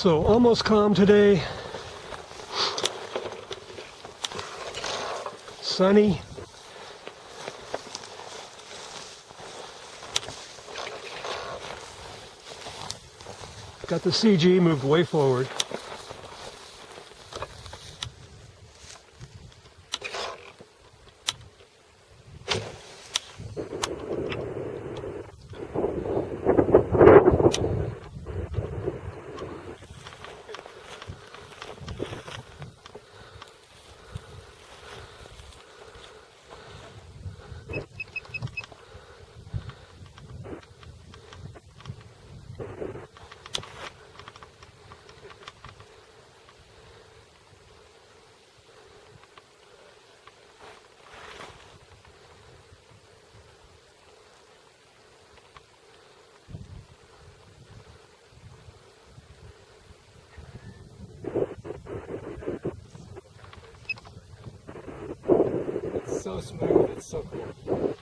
So almost calm today. Sunny. Got the CG moved way forward. So smooth, it's so cool.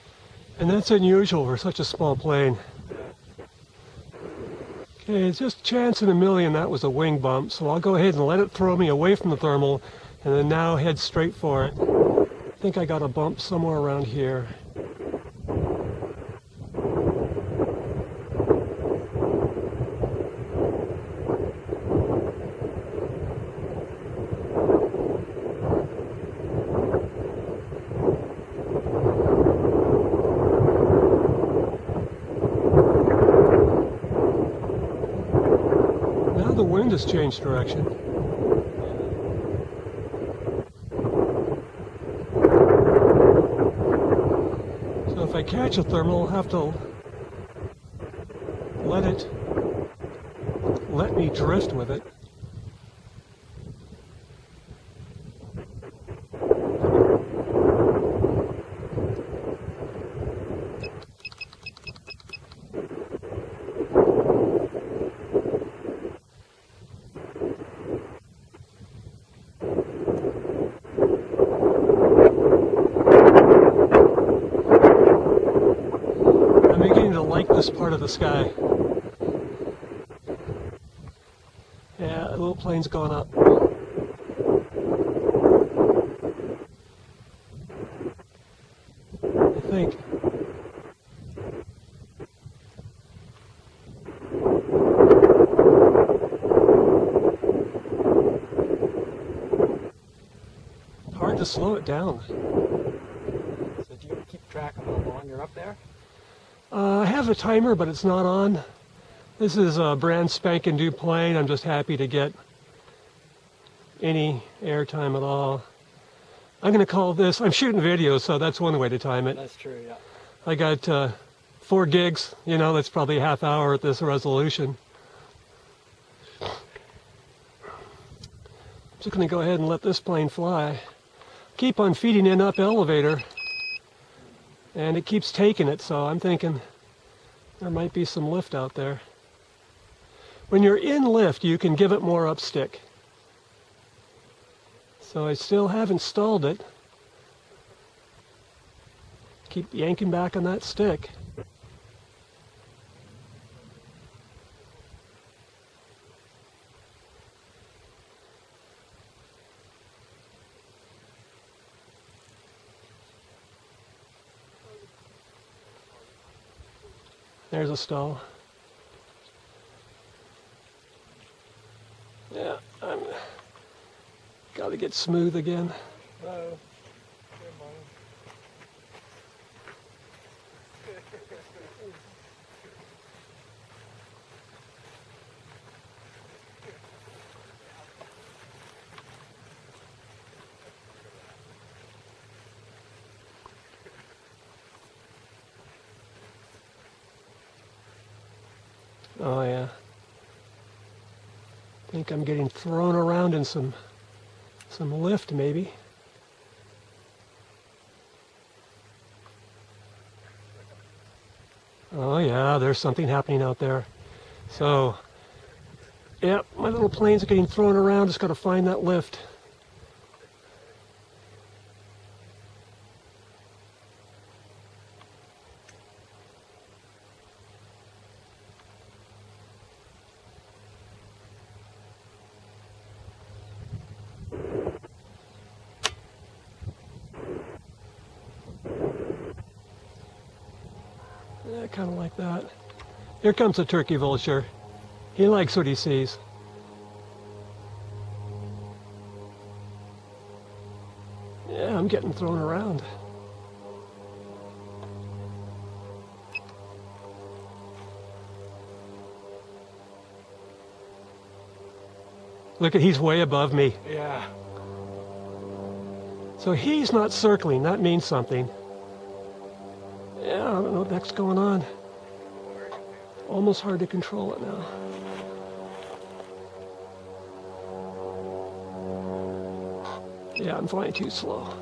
And that's unusual for such a small plane. Okay, it's just a chance in a million that was a wing bump, so I'll go ahead and let it throw me away from the thermal, and then now head straight for it. I think I got a bump somewhere around here. Now the wind has changed direction. So if I catch a thermal, I'll have to let me drift with it. I'm beginning to like this part of the sky. Yeah, the little plane's going up. I think. Hard to slow it down. So do you keep track of how long you're up there? I have a timer, but it's not on. This is a brand spanking new plane. I'm just happy to get any airtime at all. I'm going to call this, I'm shooting videos, so that's one way to time it. That's true, yeah. I got 4 gigs, you know, that's probably a half hour at this resolution. I'm just going to go ahead and let this plane fly. Keep on feeding in up elevator, and it keeps taking it, so I'm thinking there might be some lift out there. When you're in lift, you can give it more up stick. So I still haven't stalled it. Keep yanking back on that stick. There's a stall. Yeah, I'm got to get smooth again. Hello. Oh yeah. I think I'm getting thrown around in some lift maybe. Oh yeah, there's something happening out there. So, yeah, my little plane's getting thrown around. Just got to find that lift. kind of like that. Here comes a turkey vulture. He likes what he sees. Yeah, I'm getting thrown around. Look at, he's way above me. Yeah. So he's not circling, that means something. Yeah, I don't know what the heck's going on. Almost hard to control it now. Yeah, I'm flying too slow.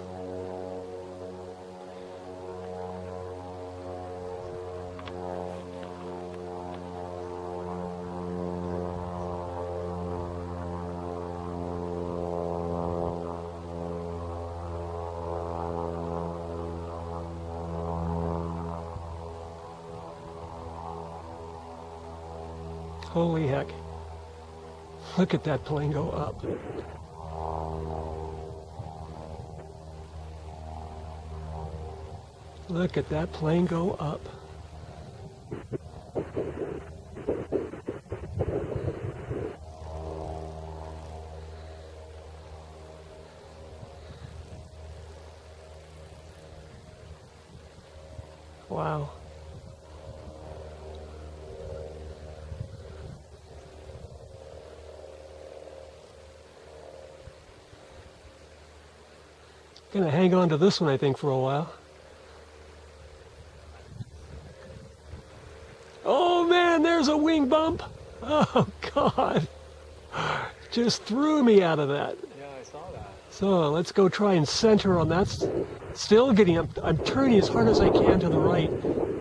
Holy heck. Look at that plane go up. Look at that plane go up. Wow. Gonna hang on to this one, I think, for a while. Oh man, there's a wing bump. Oh God. Just threw me out of that. Yeah, I saw that. So let's go try and center on that. Still getting up. I'm turning as hard as I can to the right.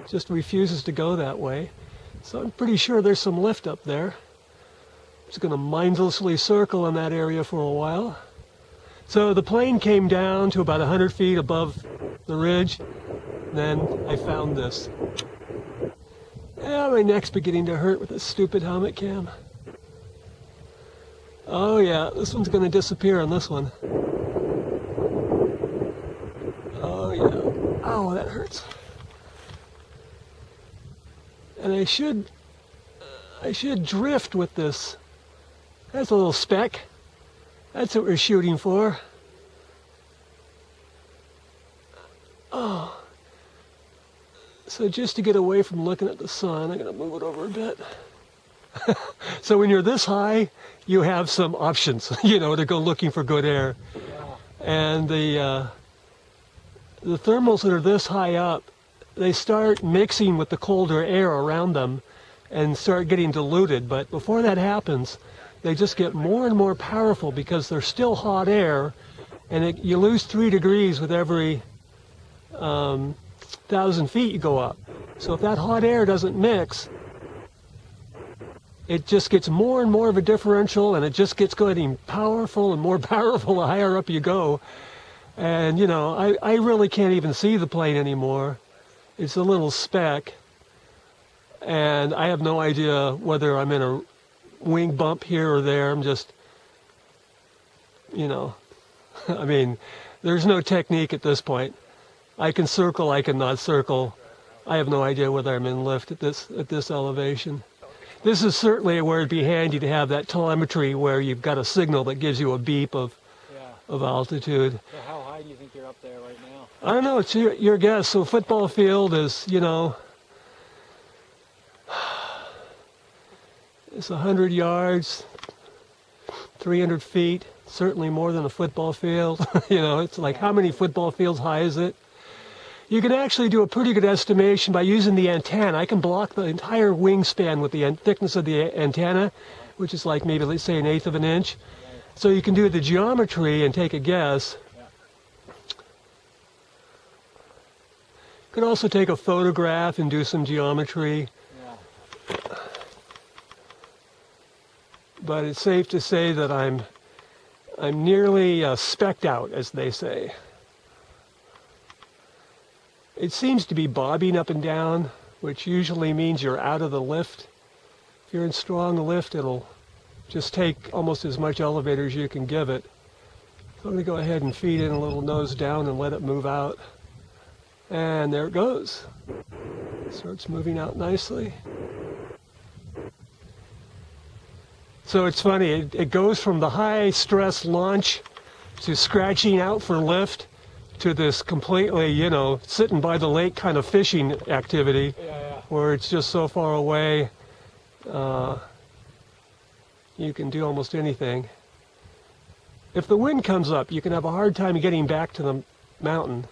Just refuses to go that way. So I'm pretty sure there's some lift up there. Just gonna mindlessly circle in that area for a while. So the plane came down to about 100 feet above the ridge. Then I found this. Yeah, my neck's beginning to hurt with this stupid helmet cam. Oh yeah, this one's gonna disappear on this one. Oh yeah. Oh, that hurts. And I should drift with this. That's a little speck. That's what we're shooting for. Oh. So just to get away from looking at the sun, I'm going to move it over a bit. So when you're this high, you have some options, to go looking for good air. And the thermals that are this high up, they start mixing with the colder air around them and start getting diluted. But before that happens, they just get more and more powerful because they're still hot air, and you lose 3 degrees with every 1,000 feet you go up. So if that hot air doesn't mix, it just gets more and more of a differential, and it just gets getting powerful and more powerful the higher up you go. And I really can't even see the plane anymore. It's a little speck, and I have no idea whether I'm in a wing bump here or there. I'm just, I mean, there's no technique at this point. I can circle, I can not circle. I have no idea whether I'm in lift at this elevation. This is certainly where it'd be handy to have that telemetry where you've got a signal that gives you a beep of altitude. So how high do you think you're up there right now? I don't know, it's your guess. So football field is, it's 100 yards, 300 feet, certainly more than a football field. It's like, how many football fields high is it? You can actually do a pretty good estimation by using the antenna. I can block the entire wingspan with the thickness of the antenna, which is like maybe, let's say, 1/8 of an inch. So you can do the geometry and take a guess. You could also take a photograph and do some geometry. But it's safe to say that I'm nearly specked out, as they say. It seems to be bobbing up and down, which usually means you're out of the lift. If you're in strong lift, it'll just take almost as much elevator as you can give it. So I'm going to go ahead and feed in a little nose down and let it move out. And there it goes. Starts moving out nicely. So it's funny, it goes from the high stress launch to scratching out for lift to this completely, you know, sitting by the lake kind of fishing activity where it's just so far away, you can do almost anything. If the wind comes up, you can have a hard time getting back to the mountain.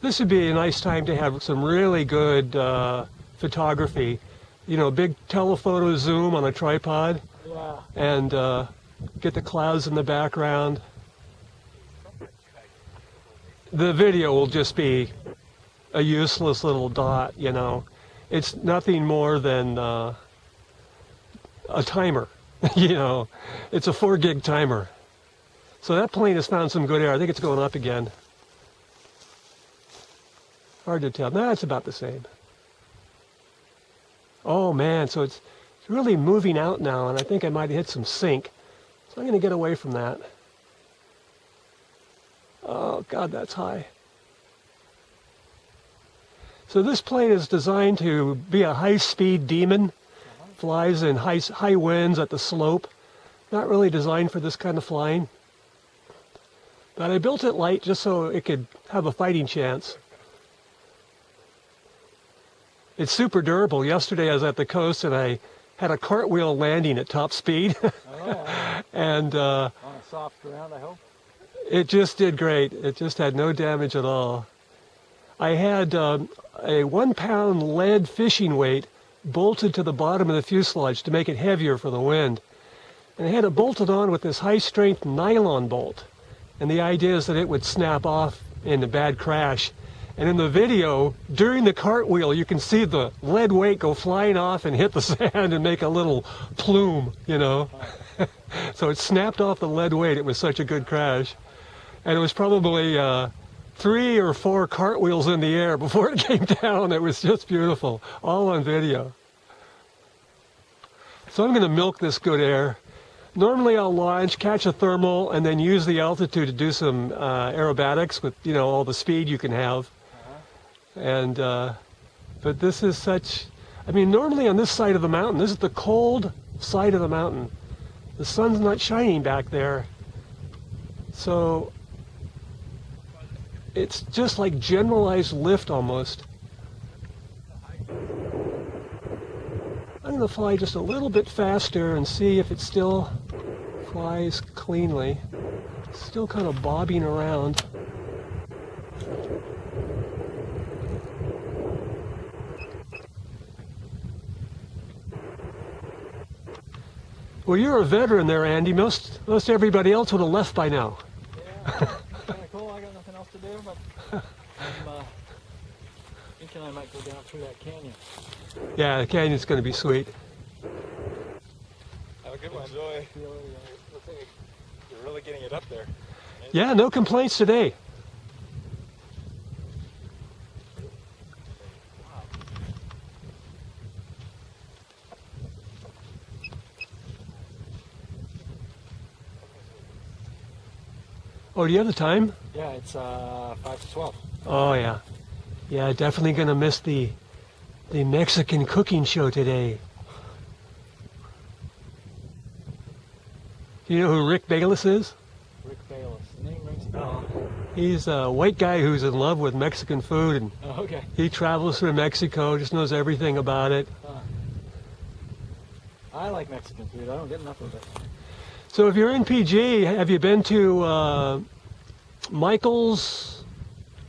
This would be a nice time to have some really good photography. You know, big telephoto zoom on a tripod, and get the clouds in the background. The video will just be a useless little dot, you know. It's nothing more than a timer, you know. It's a 4 gig timer. So that plane has found some good air. I think it's going up again. Hard to tell. No, it's about the same. Oh man, so it's really moving out now, and I think I might have hit some sink. So I'm going to get away from that. Oh God, that's high. So this plane is designed to be a high-speed demon. Flies in high winds at the slope. Not really designed for this kind of flying. But I built it light just so it could have a fighting chance. It's super durable. Yesterday I was at the coast and I had a cartwheel landing at top speed. And on a soft ground, I hope. It just did great. It just had no damage at all. I had a 1 pound lead fishing weight bolted to the bottom of the fuselage to make it heavier for the wind. And I had it bolted on with this high strength nylon bolt. And the idea is that it would snap off in a bad crash. And in the video, during the cartwheel, you can see the lead weight go flying off and hit the sand and make a little plume, you know. So it snapped off the lead weight. It was such a good crash. And it was probably 3 or 4 cartwheels in the air before it came down. It was just beautiful, all on video. So I'm going to milk this good air. Normally I'll launch, catch a thermal, and then use the altitude to do some aerobatics with, you know, all the speed you can have. And but this is such, I mean, normally on this side of the mountain, this is the cold side of the mountain. The sun's not shining back there. So it's just like generalized lift almost. I'm going to fly just a little bit faster and see if it still flies cleanly. Still kind of bobbing around. Well, you're a veteran there, Andy. Most everybody else would have left by now. Yeah, it's kind of cool. I got nothing else to do, but I'm thinking I might go down through that canyon. Yeah, the canyon's going to be sweet. Have a good one. Enjoy. Looks like you're really getting it up there. Yeah, no complaints today. Oh, do you have the time? Yeah, it's 5 to 12. Oh, yeah. Yeah, definitely going to miss the Mexican cooking show today. Do you know who Rick Bayless is? Rick Bayless. Name rings a bell. He's a white guy who's in love with Mexican food, and Oh, okay. he travels through Mexico, just knows everything about it. I like Mexican food. I don't get enough of it. So if you're in PG, have you been to Michael's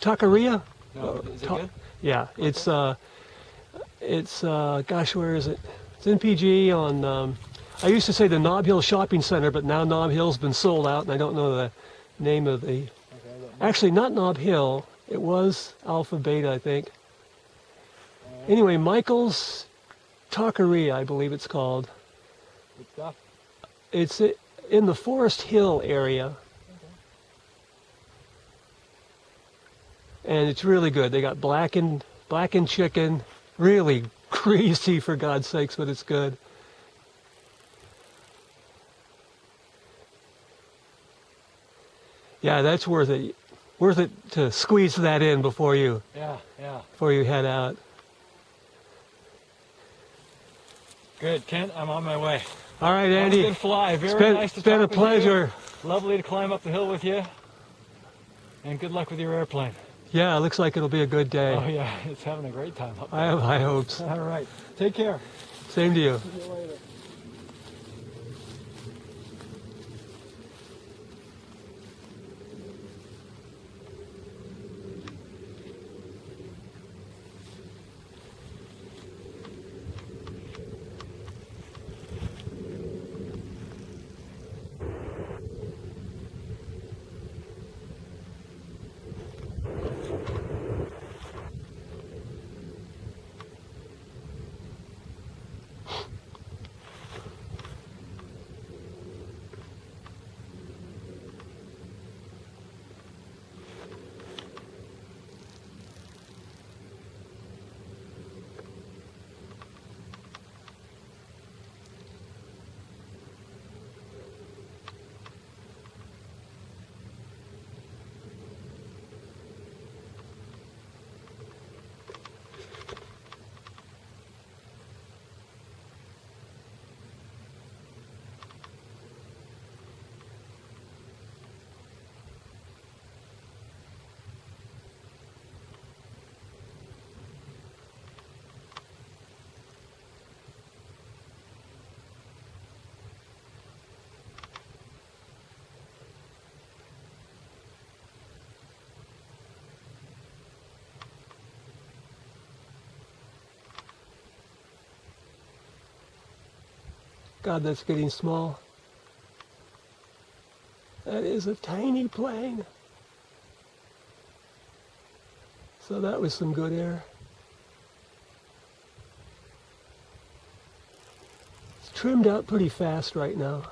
Taqueria? No, is it good? Yeah, it's gosh, where is it? It's in PG on, I used to say the Nob Hill Shopping Center, but now Nob Hill's been sold out, and I don't know the name of the, actually not Nob Hill, it was Alpha Beta, I think. Anyway, Michael's Taqueria, I believe it's called. Good stuff. It's in the Forest Hill area. And it's really good. They got blackened chicken, really greasy for God's sakes, but it's good. Yeah, that's worth it. Worth it to squeeze that in before you Yeah. head out. Good, Kent. I'm on my way. All right, Have a Andy. good fly. Very It's been, nice to it's been a talk with you. pleasure. Lovely to climb up the hill with you. And good luck with your airplane. Yeah, it looks like it'll be a good day. Oh yeah, it's having a great time up there. I have high hopes. All right. Take care. Same to you. See you later. God, that's getting small. That is a tiny plane. So that was some good air. It's trimmed out pretty fast right now.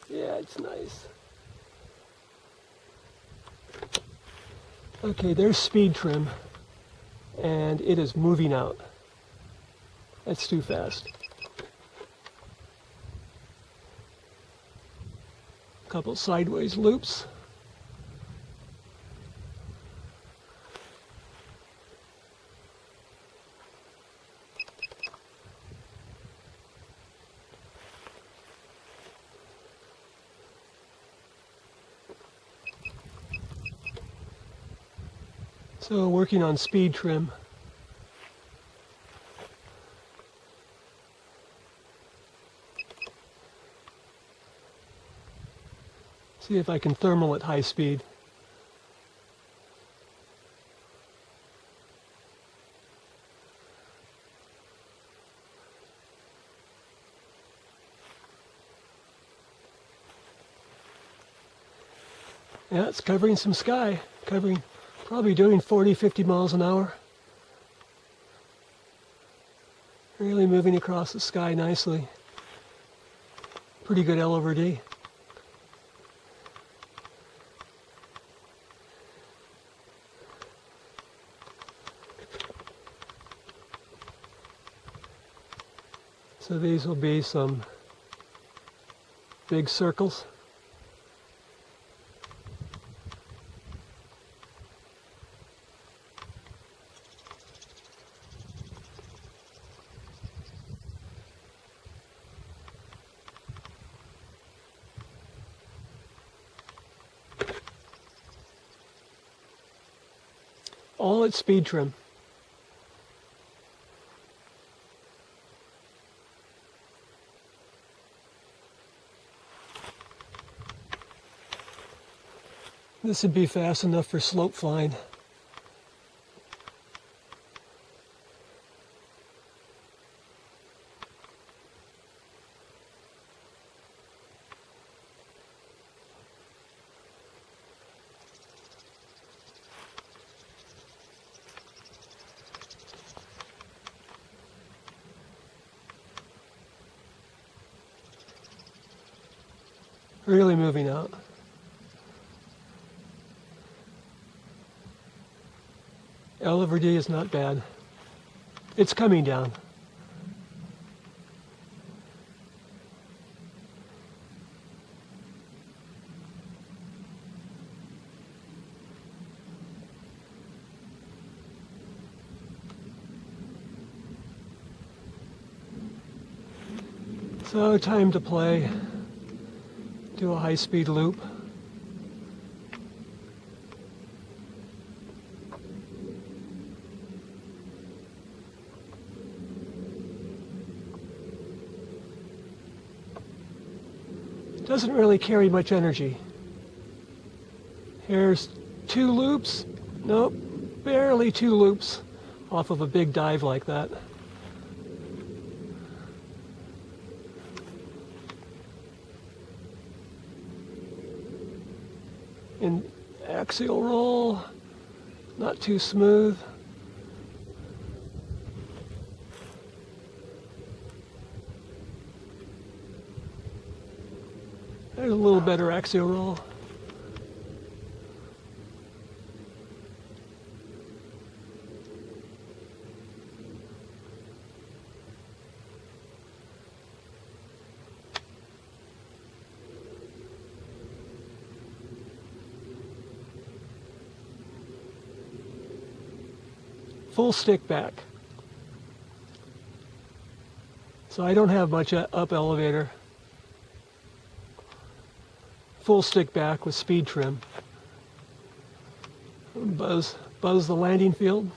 Yeah, it's nice. Okay, there's speed trim, and it is moving out. That's too fast. Couple sideways loops. So working on speed trim. See if I can thermal at high speed. Yeah, it's covering some sky, probably doing 40, 50 miles an hour. Really moving across the sky nicely. Pretty good L over D. So these will be some big circles. All at speed trim. This would be fast enough for slope flying. Really moving out. Oliver D is not bad. It's coming down. So time to play. Do a high-speed loop. Doesn't really carry much energy. Here's 2 loops. Nope, barely 2 loops off of a big dive like that. In axial roll, not too smooth. There's a little better axial roll. Full stick back. So I don't have much up elevator. Full stick back with speed trim. Buzz the landing field.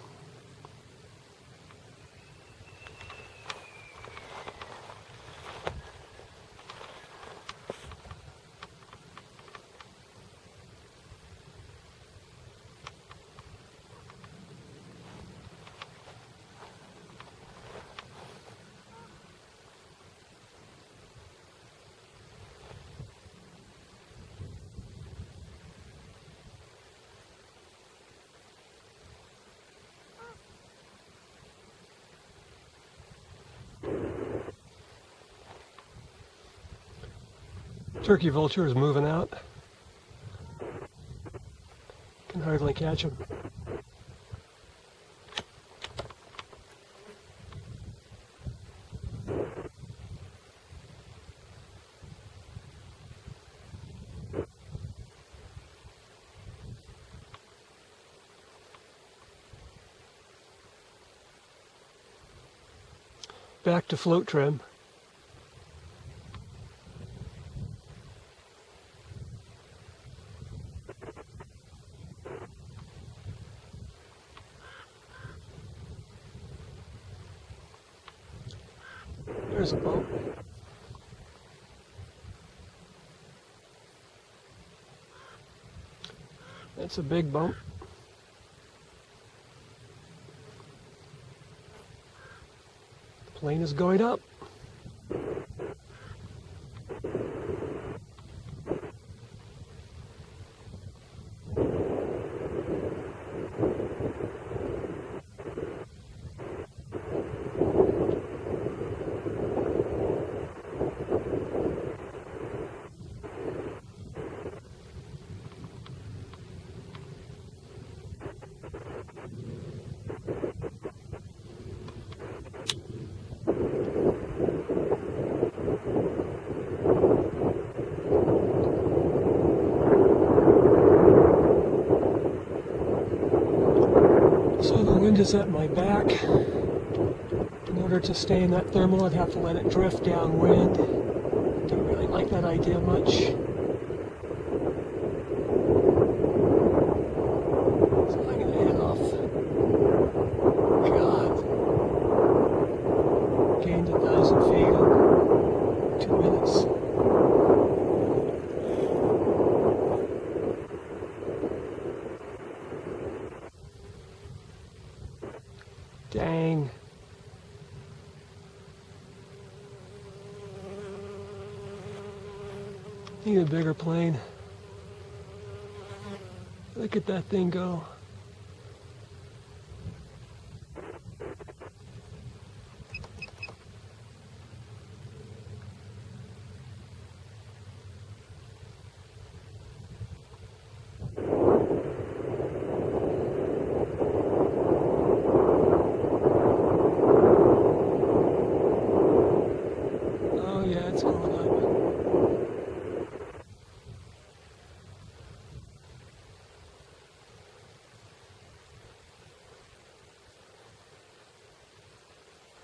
Turkey vulture is moving out. Can hardly catch him. Back to float trim. There's a bump. That's a big bump. The plane is going up. So the wind is at my back. In order to stay in that thermal, I'd have to let it drift downwind. Don't really like that idea much. So I'm going to head off. God. Gained 1,000 feet in 2 minutes. Dang. Need a bigger plane. Look at that thing go.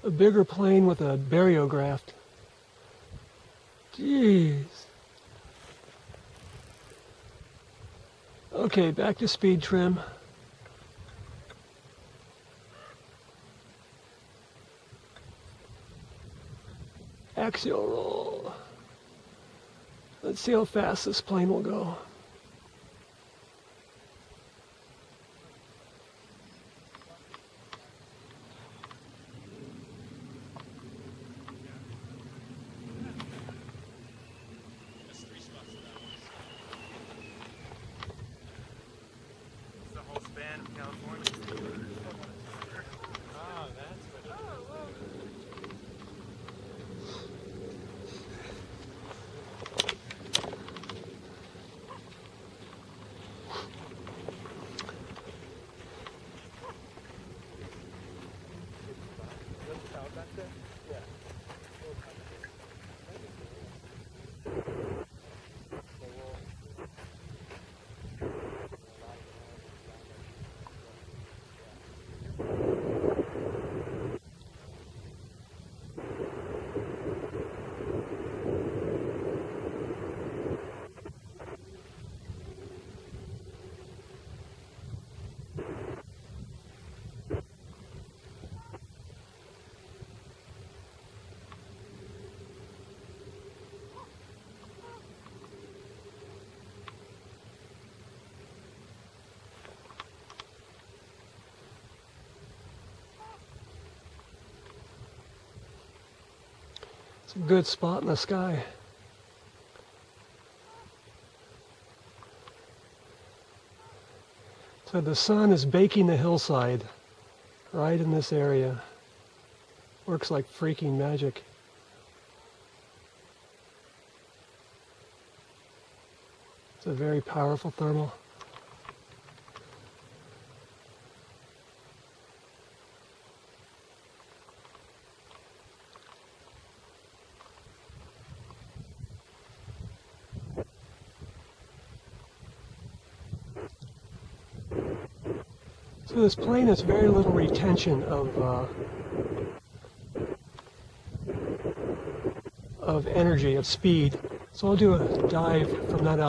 a bigger plane with a baryograph. Jeez. Okay, back to speed trim. Axial roll. Let's see how fast this plane will go. The whole span of California. Oh, that's what. It's a good spot in the sky. So the sun is baking the hillside right in this area. Works like freaking magic. It's a very powerful thermal. So this plane has very little retention of energy, of speed. So I'll do a dive from that altitude.